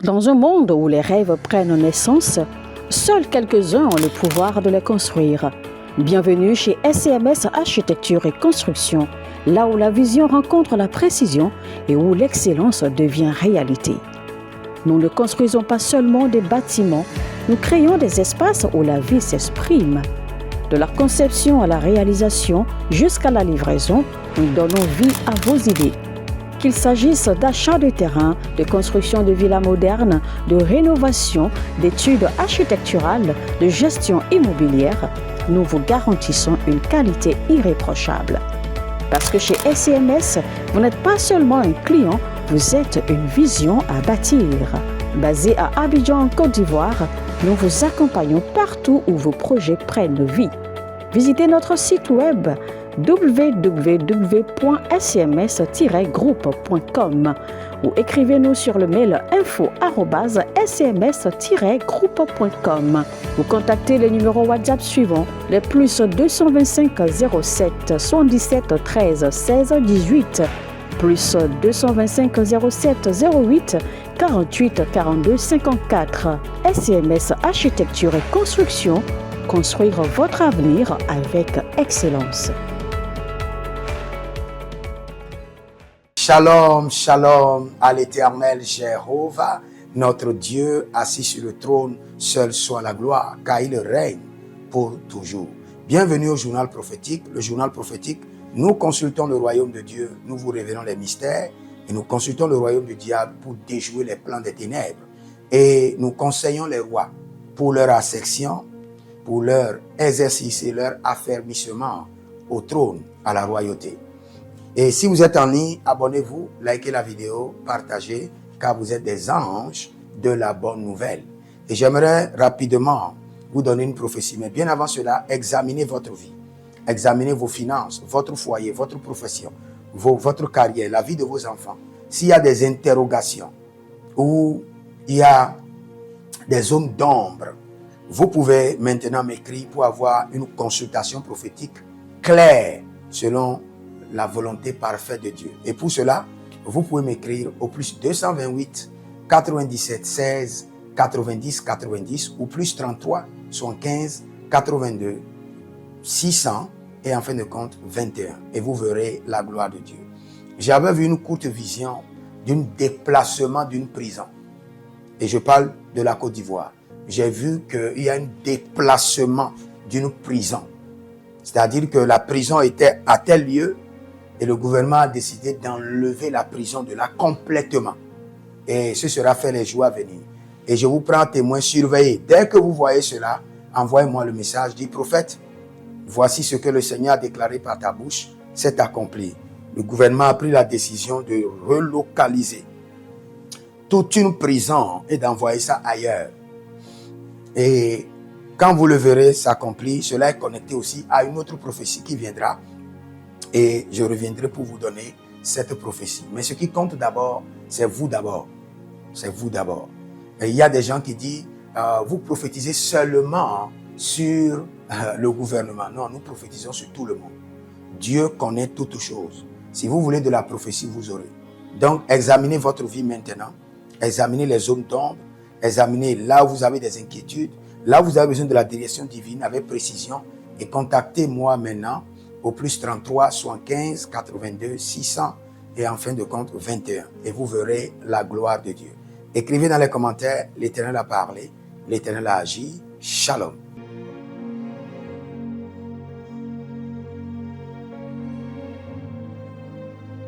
Dans un monde où les rêves prennent naissance, seuls quelques-uns ont le pouvoir de les construire. Bienvenue chez SCMS Architecture et Construction, là où la vision rencontre la précision et où l'excellence devient réalité. Nous ne construisons pas seulement des bâtiments, nous créons des espaces où la vie s'exprime. De la conception à la réalisation jusqu'à la livraison, nous donnons vie à vos idées. Qu'il s'agisse d'achat de terrain, de construction de villas modernes, de rénovation, d'études architecturales, de gestion immobilière, nous vous garantissons une qualité irréprochable. Parce que chez SCMS, vous n'êtes pas seulement un client, vous êtes une vision à bâtir. Basé à Abidjan, en Côte d'Ivoire, nous vous accompagnons partout où vos projets prennent vie. Visitez notre site web www.scms-groupe.com ou écrivez-nous sur le mail info@scms-groupe.com. Vous contactez les numéros WhatsApp suivants, les plus 225 07 77 13 16 18, plus 225 07 08 48 42 54. SCMS Architecture et Construction, construire votre avenir avec excellence. Shalom, shalom à l'Éternel Jéhovah, notre Dieu assis sur le trône, seul soit la gloire, car il règne pour toujours. Bienvenue au journal prophétique. Le journal prophétique, nous consultons le royaume de Dieu, nous vous révélons les mystères et nous consultons le royaume du diable pour déjouer les plans des ténèbres. Et nous conseillons les rois pour leur ascension, pour leur exercice et leur affermissement au trône, à la royauté. Et si vous êtes en ligne, abonnez-vous, likez la vidéo, partagez, car vous êtes des anges de la bonne nouvelle. Et j'aimerais rapidement vous donner une prophétie. Mais bien avant cela, examinez votre vie. Examinez vos finances, votre foyer, votre profession, votre carrière, la vie de vos enfants. S'il y a des interrogations ou il y a des zones d'ombre, vous pouvez maintenant m'écrire pour avoir une consultation prophétique claire selon la volonté parfaite de Dieu. Et pour cela, vous pouvez m'écrire au plus 228 97 16 90 90 ou plus 33 75 82 600 et en fin de compte 21. Et vous verrez la gloire de Dieu. J'avais vu une courte vision d'un déplacement d'une prison. Et je parle de la Côte d'Ivoire. J'ai vu qu'il y a un déplacement d'une prison. C'est-à-dire que la prison était à tel lieu et le gouvernement a décidé d'enlever la prison de là complètement. Et ce sera fait les jours à venir. Et je vous prends témoin, surveillez. Dès que vous voyez cela, envoyez-moi le message, dit prophète, voici ce que le Seigneur a déclaré par ta bouche, c'est accompli. Le gouvernement a pris la décision de relocaliser toute une prison et d'envoyer ça ailleurs. Et quand vous le verrez s'accomplir, cela est connecté aussi à une autre prophétie qui viendra. Et je reviendrai pour vous donner cette prophétie. Mais ce qui compte d'abord, c'est vous d'abord. C'est vous d'abord. Et il y a des gens qui disent, vous prophétisez seulement sur le gouvernement. Non, nous prophétisons sur tout le monde. Dieu connaît toutes choses. Si vous voulez de la prophétie, vous aurez. Donc, examinez votre vie maintenant. Examinez les zones d'ombre. Examinez là où vous avez des inquiétudes. Là où vous avez besoin de la direction divine avec précision. Et contactez-moi maintenant au plus 33 75 82 600 et en fin de compte 21. Et vous verrez la gloire de Dieu. Écrivez dans les commentaires, l'Éternel a parlé, l'Éternel a agi. Shalom.